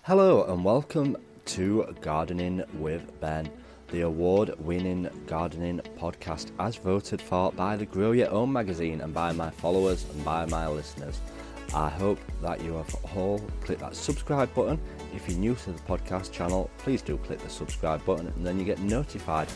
Hello and welcome to Gardening with Ben, the award-winning gardening podcast as voted for by the Grow Your Own magazine and by my followers and by my listeners. I hope that you have all clicked that subscribe button. If you're new to the podcast channel, please do click the subscribe button and then you get notified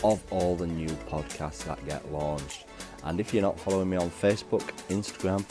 of all the new podcasts that get launched. And if you're not following me on Facebook, Instagram,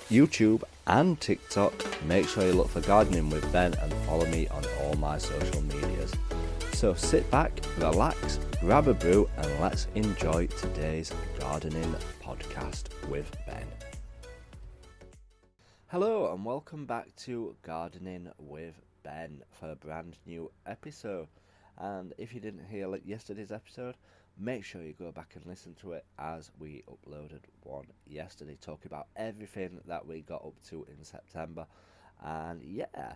YouTube and TikTok, make sure you look for Gardening with Ben and follow me on all my social medias. So sit back, relax, grab a brew and let's enjoy today's gardening podcast with Ben. Hello and welcome back to Gardening with Ben for a brand new episode. And if you didn't hear yesterday's episode, make sure you go back and listen to it, as we uploaded one yesterday talking about everything that we got up to in September. And yeah,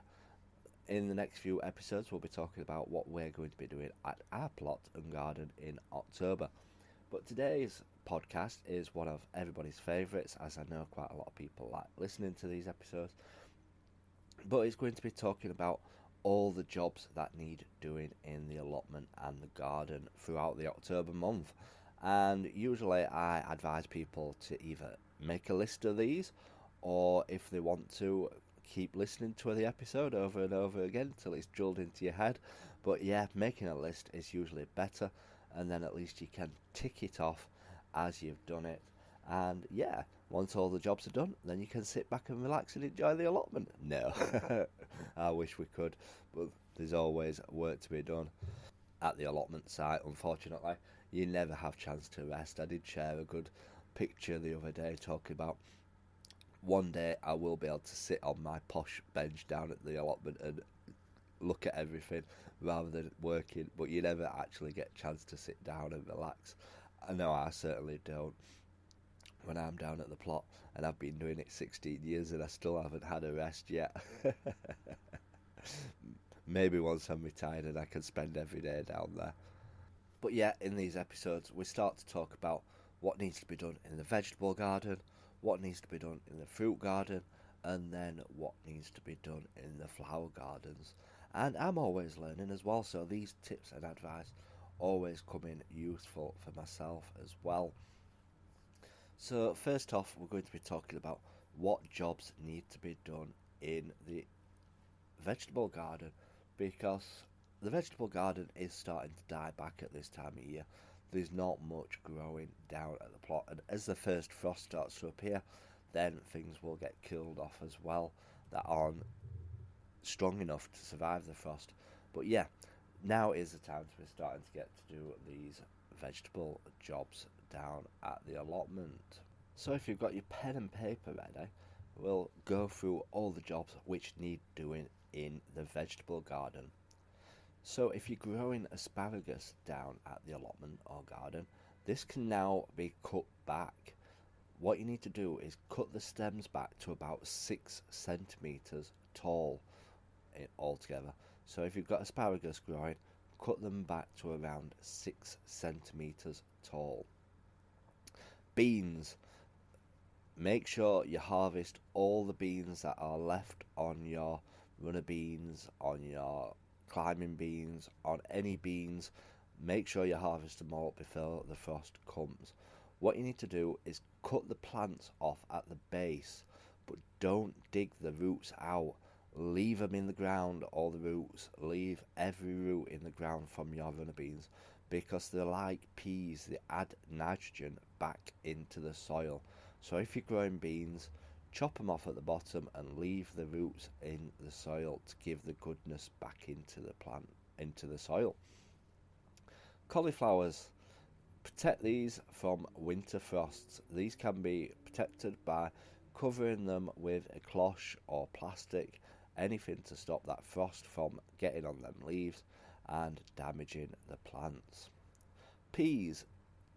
in the next few episodes we'll be talking about what we're going to be doing at our plot and garden in October. But today's podcast is one of everybody's favourites, as I know quite a lot of people like listening to these episodes. But it's going to be talking about all the jobs that need doing in the allotment and the garden throughout the October month. And usually I advise people to either make a list of these, or if they want to, keep listening to the episode over and over again till it's drilled into your head. But yeah, making a list is usually better, and then at least you can tick it off as you've done it. And yeah, once all the jobs are done, then you can sit back and relax and enjoy the allotment. No, I wish we could, but there's always work to be done at the allotment site. Unfortunately, you never have chance to rest. I did share a good picture the other day talking about one day I will be able to sit on my posh bench down at the allotment and look at everything rather than working, but you never actually get a chance to sit down and relax. I know I certainly don't when I'm down at the plot, and I've been doing it 16 years and I still haven't had a rest yet. Maybe once I'm retired and I can spend every day down there. But yeah, in these episodes we start to talk about what needs to be done in the vegetable garden, what needs to be done in the fruit garden, and then what needs to be done in the flower gardens. And I'm always learning as well, so these tips and advice always come in useful for myself as well. So first off, we're going to be talking about what jobs need to be done in the vegetable garden, because the vegetable garden is starting to die back at this time of year. There's not much growing down at the plot, and as the first frost starts to appear, then things will get killed off as well that aren't strong enough to survive the frost. But yeah, now is the time to be starting to get to do these vegetable jobs down at the allotment. So if you've got your pen and paper ready, we'll go through all the jobs which need doing in the vegetable garden. So if you're growing asparagus down at the allotment or garden, this can now be cut back. What you need to do is cut the stems back to about 6 centimetres tall altogether. So if you've got asparagus growing, cut them back to around 6 centimetres tall. Beans. Make sure you harvest all the beans that are left on your runner beans, on your climbing beans, on any beans. Make sure you harvest them all before the frost comes. What you need to do is cut the plants off at the base, but don't dig the roots out. Leave them in the ground, all the roots. Leave every root in the ground from your runner beans, because they're like peas, they add nitrogen back into the soil. So if you're growing beans, chop them off at the bottom and leave the roots in the soil to give the goodness back into the plant, into the soil. Cauliflowers. Protect these from winter frosts. These can be protected by covering them with a cloche or plastic, anything to stop that frost from getting on them leaves and damaging the plants. Peas.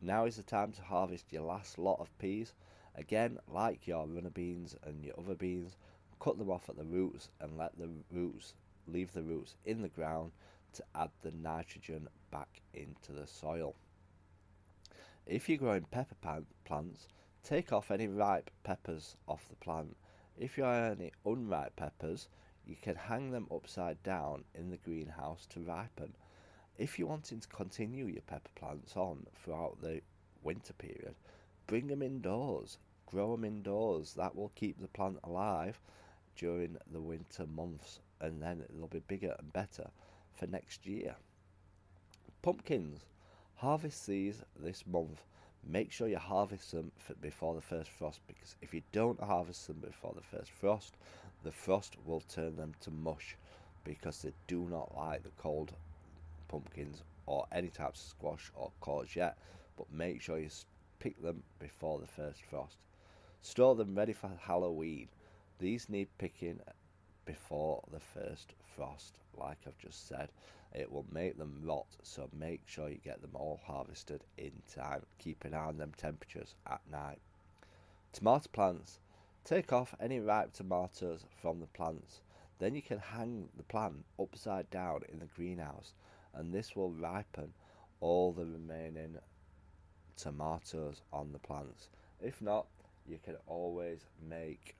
Now is the time to harvest your last lot of peas. Again, like your runner beans and your other beans, cut them off at the roots and leave the roots in the ground to add the nitrogen back into the soil. If you're growing pepper plants, take off any ripe peppers off the plant. If you have any unripe peppers, you can hang them upside down in the greenhouse to ripen. If you're wanting to continue your pepper plants on throughout the winter period, bring them indoors, grow them indoors. That will keep the plant alive during the winter months, and then they'll be bigger and better for next year. Pumpkins, harvest these this month. Make sure you harvest them before the first frost, because if you don't harvest them before the first frost, the frost will turn them to mush, because they do not like the cold pumpkins or any types of squash or courgette. But make sure you pick them before the first frost. Store them ready for Halloween. These need picking before the first frost, like I've just said. It will make them rot, so make sure you get them all harvested in time. Keep an eye on them temperatures at night. Tomato plants. Take off any ripe tomatoes from the plants. Then you can hang the plant upside down in the greenhouse, and this will ripen all the remaining tomatoes on the plants. If not, you can always make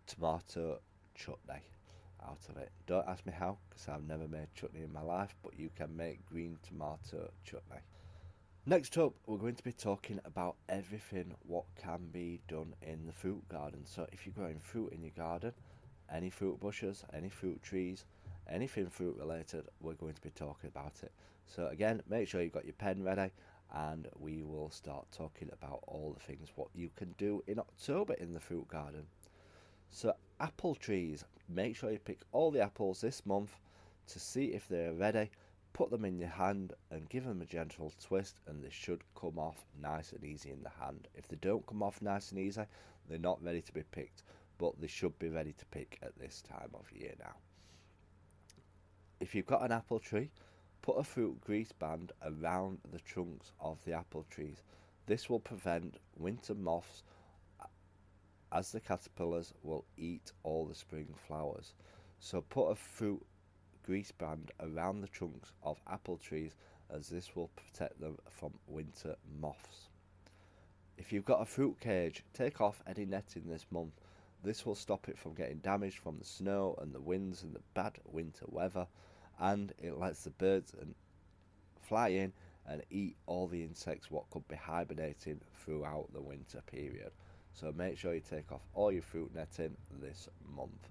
tomato chutney out of it. Don't ask me how, because I've never made chutney in my life, but you can make green tomato chutney. Next up, we're going to be talking about everything what can be done in the fruit garden. So if you're growing fruit in your garden, any fruit bushes, any fruit trees, anything fruit related, we're going to be talking about it. So again, make sure you've got your pen ready, and we will start talking about all the things what you can do in October in the fruit garden. So apple trees, make sure you pick all the apples this month to see if they're ready. Put them in your hand and give them a gentle twist, and they should come off nice and easy in the hand. If they don't come off nice and easy, they're not ready to be picked, but they should be ready to pick at this time of year now. If you've got an apple tree, put a fruit grease band around the trunks of the apple trees. This will prevent winter moths, as the caterpillars will eat all the spring flowers. So put a fruit grease band around the trunks of apple trees, as this will protect them from winter moths. If you've got a fruit cage, take off any netting this month. This will stop it from getting damaged from the snow and the winds and the bad winter weather, and it lets the birds fly in and eat all the insects what could be hibernating throughout the winter period. So make sure you take off all your fruit netting this month.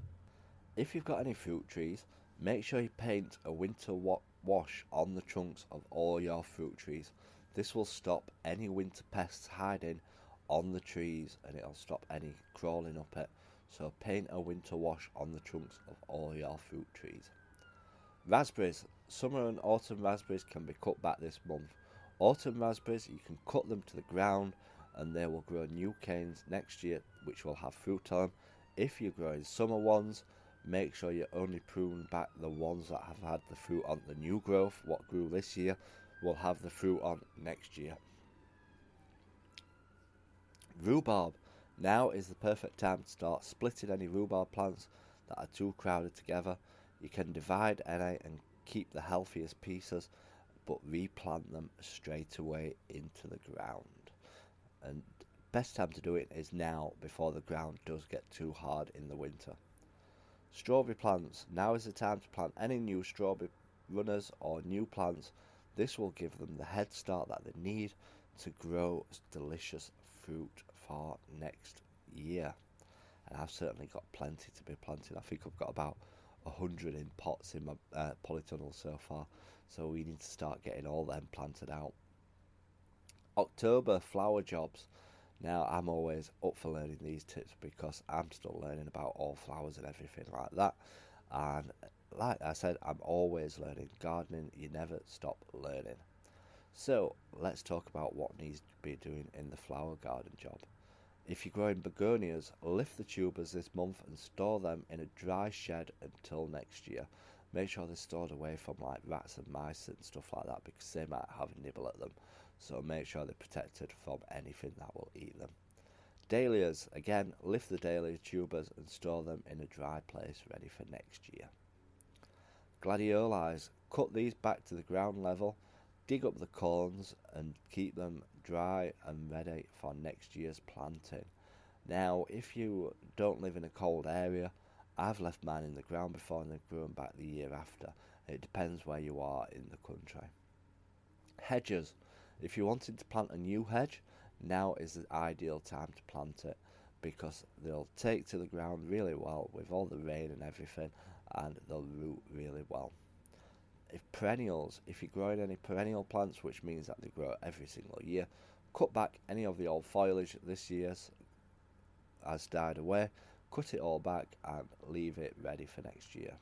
If you've got any fruit trees, make sure you paint a winter wash on the trunks of all your fruit trees. This will stop any winter pests hiding on the trees, and it'll stop any crawling up it. So paint a winter wash on the trunks of all your fruit trees. Raspberries. Summer and autumn raspberries can be cut back this month. Autumn raspberries, you can cut them to the ground, and they will grow new canes next year which will have fruit on them. If you're growing summer ones, make sure you only prune back the ones that have had the fruit on. The new growth, what grew this year, will have the fruit on next year. Rhubarb. Now is the perfect time to start splitting any rhubarb plants that are too crowded together. You can divide any and keep the healthiest pieces, but replant them straight away into the ground. And best time to do it is now, before the ground does get too hard in the winter. Strawberry plants. Now is the time to plant any new strawberry runners or new plants. This will give them the head start that they need to grow delicious fruit for next year. And I've certainly got plenty to be planted. I think I've got about 100 in pots in my polytunnel so far, so we need to start getting all them planted out. October flower jobs. Now I'm always up for learning these tips, because I'm still learning about all flowers and everything like that, and like I said, I'm always learning. Gardening, you never stop learning. So let's talk about what needs to be doing in the flower garden job. If you're growing begonias, lift the tubers this month and store them in a dry shed until next year. Make sure they're stored away from like rats and mice and stuff like that, because they might have a nibble at them. So make sure they're protected from anything that will eat them. Dahlias, again, lift the dahlia tubers and store them in a dry place ready for next year. Gladioli, cut these back to the ground level, dig up the cones and keep them dry and ready for next year's planting. Now, if you don't live in a cold area I've left mine in the ground before and they've grown back the year after. It depends where you are in the country. Hedges. If you're wanting to plant a new hedge, now is the ideal time to plant it, because they'll take to the ground really well with all the rain and everything, and they'll root really well. If you're growing any perennial plants, which means that they grow every single year, cut back any of the old foliage this year's has died away, cut it all back and leave it ready for next year.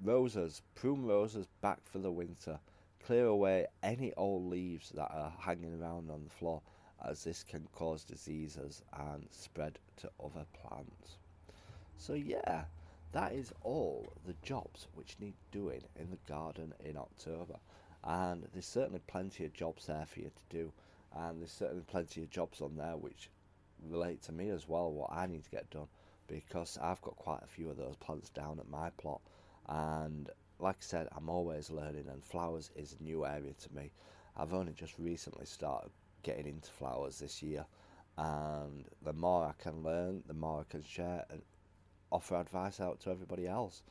Roses. Prune roses back for the winter. Clear away any old leaves that are hanging around on the floor, as this can cause diseases and spread to other plants. So yeah, that is all the jobs which need doing in the garden in October, and there's certainly plenty of jobs there for you to do, and there's certainly plenty of jobs on there which relate to me as well, what I need to get done, because I've got quite a few of those plants down at my plot, and like I said, I'm always learning, and flowers is a new area to me. I've only just recently started getting into flowers this year, and the more I can learn, the more I can share and offer advice out to everybody else.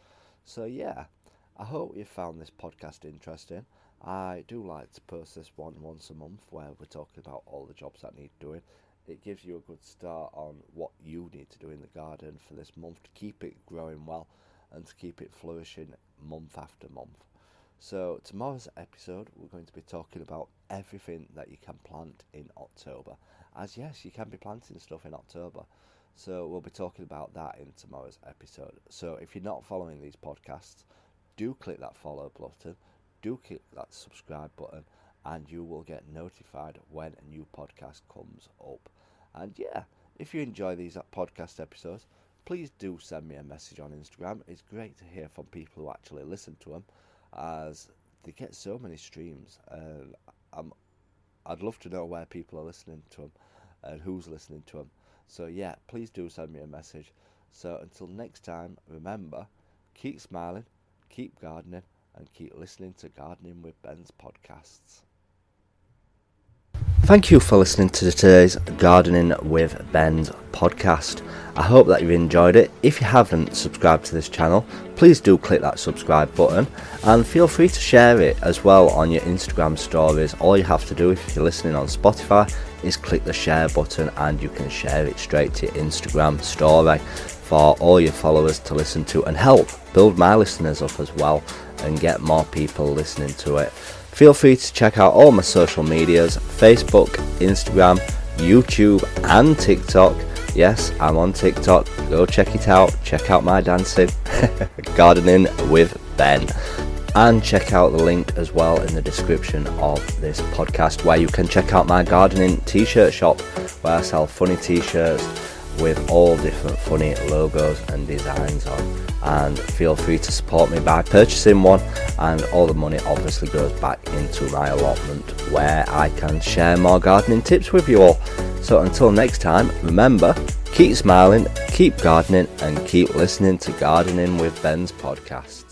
So yeah, I hope you found this podcast interesting. I do like to post this one once a month where we're talking about all the jobs that need doing. It gives you a good start on what you need to do in the garden for this month to keep it growing well and to keep it flourishing month after month. So tomorrow's episode, we're going to be talking about everything that you can plant in October, as yes, you can be planting stuff in October. So we'll be talking about that in tomorrow's episode. So if you're not following these podcasts, do click that follow button, do click that subscribe button, and you will get notified when a new podcast comes up. And yeah, if you enjoy these podcast episodes, please do send me a message on Instagram. It's great to hear from people who actually listen to them, as they get so many streams. I'd love to know where people are listening to them and who's listening to them. So yeah, please do send me a message. So until next time, remember, keep smiling, keep gardening, and keep listening to Gardening with Ben's podcasts. Thank you for listening to today's Gardening with Ben's podcast. I hope that you've enjoyed it. If you haven't subscribed to this channel, please do click that subscribe button, and feel free to share it as well on your Instagram stories. All you have to do if you're listening on Spotify is click the share button, and you can share it straight to your Instagram story for all your followers to listen to, and help build my listeners up as well and get more people listening to it. Feel free to check out all my social medias: Facebook, Instagram, YouTube and TikTok. Yes, I'm on TikTok. Go check it out. Check out my dancing. Gardening with Ben. And check out the link as well in the description of this podcast, where you can check out my gardening t-shirt shop, where I sell funny t-shirts with all different funny logos and designs on. And feel free to support me by purchasing one, and all the money obviously goes back into my allotment, where I can share more gardening tips with you all. So until next time, remember, keep smiling, keep gardening, and keep listening to Gardening with Ben's podcast.